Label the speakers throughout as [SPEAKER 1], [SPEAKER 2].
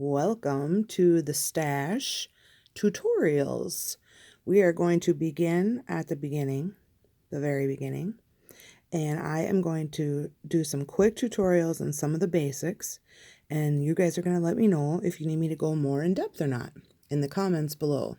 [SPEAKER 1] Welcome to the Stash Tutorials. We are going to begin at the beginning, the very beginning, and I am going to do some quick tutorials on some of the basics, and you guys are going to let me know if you need me to go more in depth or not in the comments below.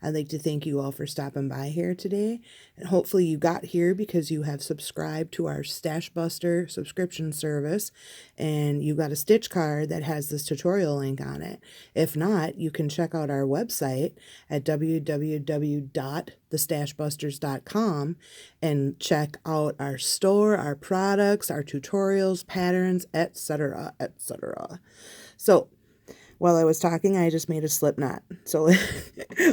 [SPEAKER 1] I'd like to thank you all for stopping by here today, and hopefully you got here because you have subscribed to our Stash Buster subscription service and you got a stitch card that has this tutorial link on it. If not, you can check out our website at www.thestashbusters.com and check out our store, our products, our tutorials, patterns, etc., etc. So, while I was talking, I just made a slip knot. So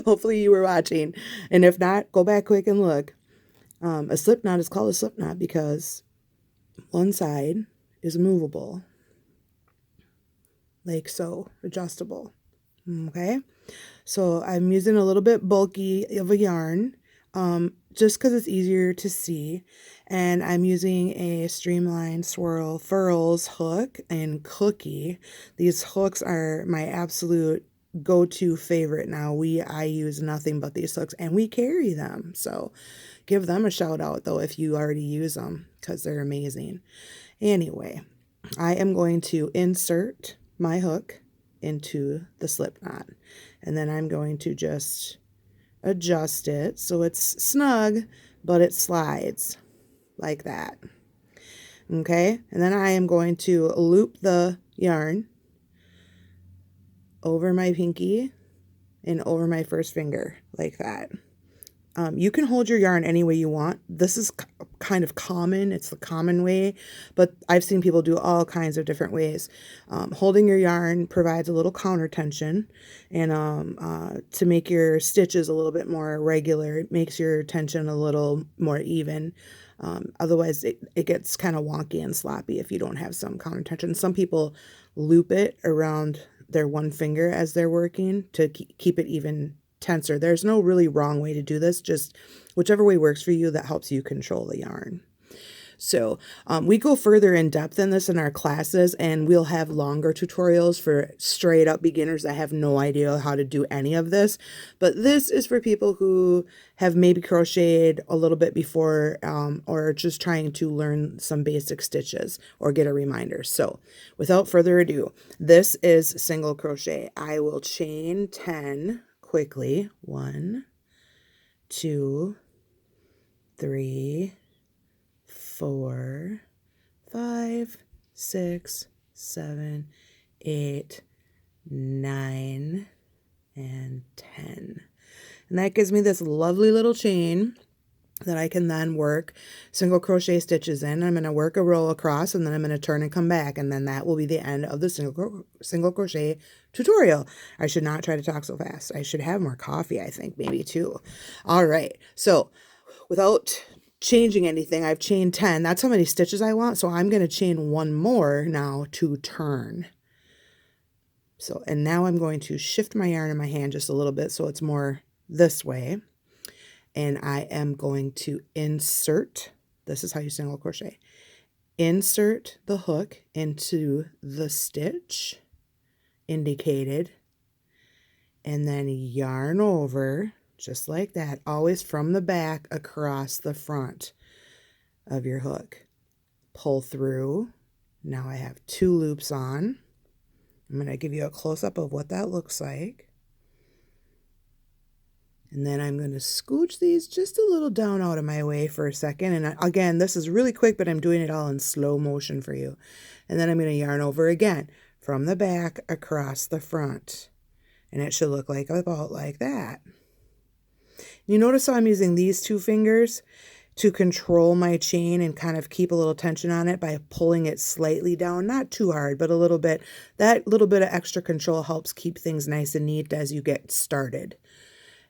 [SPEAKER 1] hopefully you were watching. And if not, go back quick and look. A slip knot is called a slip knot because one side is movable. Like so, adjustable. Okay? So I'm using a little bit bulky of a yarn. Just because it's easier to see, and I'm using a Streamline Swirl Furls hook and Cookie. These hooks are my absolute go-to favorite now. I use nothing but these hooks, and we carry them, so give them a shout out though if you already use them, because they're amazing. Anyway, I am going to insert my hook into the slip knot, and then I'm going to just adjust it so it's snug, but it slides like that. Okay, and then I am going to loop the yarn over my pinky and over my first finger like that. You can hold your yarn any way you want. This is kind of common. It's the common way, but I've seen people do all kinds of different ways. Holding your yarn provides a little counter tension, and to make your stitches a little bit more regular, it makes your tension a little more even. Otherwise, it gets kind of wonky and sloppy if you don't have some counter tension. Some people loop it around their one finger as they're working to keep it even tenser. There's no really wrong way to do this, just whichever way works for you that helps you control the yarn. So we go further in depth in this in our classes, and we'll have longer tutorials for straight up beginners that have no idea how to do any of this. But this is for people who have maybe crocheted a little bit before, or just trying to learn some basic stitches or get a reminder. So without further ado, this is single crochet. I will chain 10 quickly. 1, 2, 3, 4, 5, 6, 7, 8, 9, and 10. And that gives me this lovely little chain that I can then work single crochet stitches in. I'm going to work a row across, and then I'm going to turn and come back, and then that will be the end of the single crochet tutorial. I should not try to talk so fast. I should have more coffee, I think, maybe too. All right, so without changing anything, I've chained 10. That's how many stitches I want, so I'm going to chain one more now to turn. So, and now I'm going to shift my yarn in my hand just a little bit so it's more this way. And I am going to insert, this is how you single crochet, insert the hook into the stitch indicated, and then yarn over just like that, always from the back across the front of your hook. Pull through. Now I have 2 loops on. I'm going to give you a close-up of what that looks like. And then I'm going to scooch these just a little down out of my way for a second. And again, this is really quick, but I'm doing it all in slow motion for you. And then I'm going to yarn over again from the back across the front. And it should look like about like that. You notice how I'm using these 2 fingers to control my chain and kind of keep a little tension on it by pulling it slightly down, not too hard, but a little bit. That little bit of extra control helps keep things nice and neat as you get started.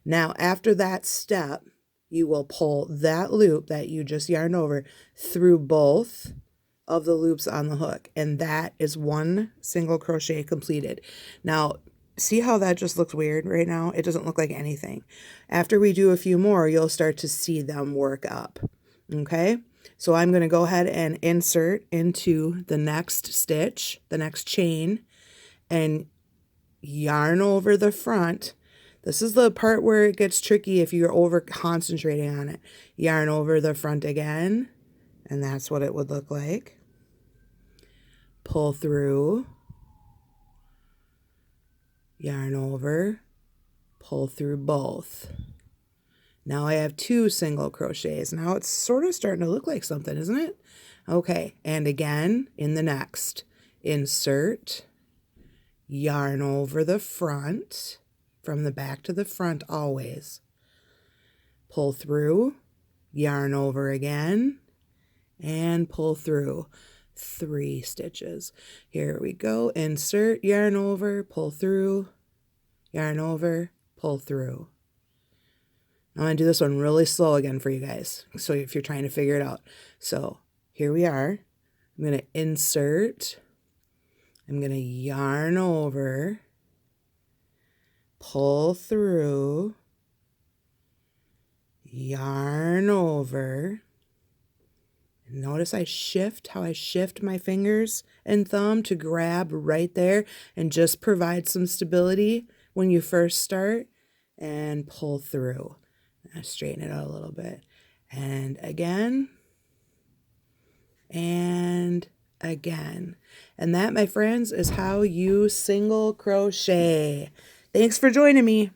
[SPEAKER 1] Now, after that step, you will pull that loop that you just yarned over through both of the loops on the hook, and that is one single crochet completed. Now, see how that just looks weird right now? It doesn't look like anything. After we do a few more, you'll start to see them work up. Okay? So I'm going to go ahead and insert into the next stitch, the next chain, and yarn over the front. This is the part where it gets tricky if you're over concentrating on it. Yarn over the front again, and that's what it would look like. Pull through, yarn over, pull through both. Now I have 2 single crochets. Now it's sort of starting to look like something, isn't it? Okay, and again in the next. Insert, yarn over the front, from the back to the front always. Pull through, yarn over again, and pull through 3 stitches. Here we go. Insert, yarn over, pull through, yarn over, pull through. I'm going to do this one really slow again for you guys, so if you're trying to figure it out. So here we are. I'm going to insert. I'm going to yarn over, pull through, yarn over. And notice how I shift my fingers and thumb to grab right there and just provide some stability when you first start, and pull through. I straighten it out a little bit. And again. And again. And that, my friends, is how you single crochet. Thanks for joining me.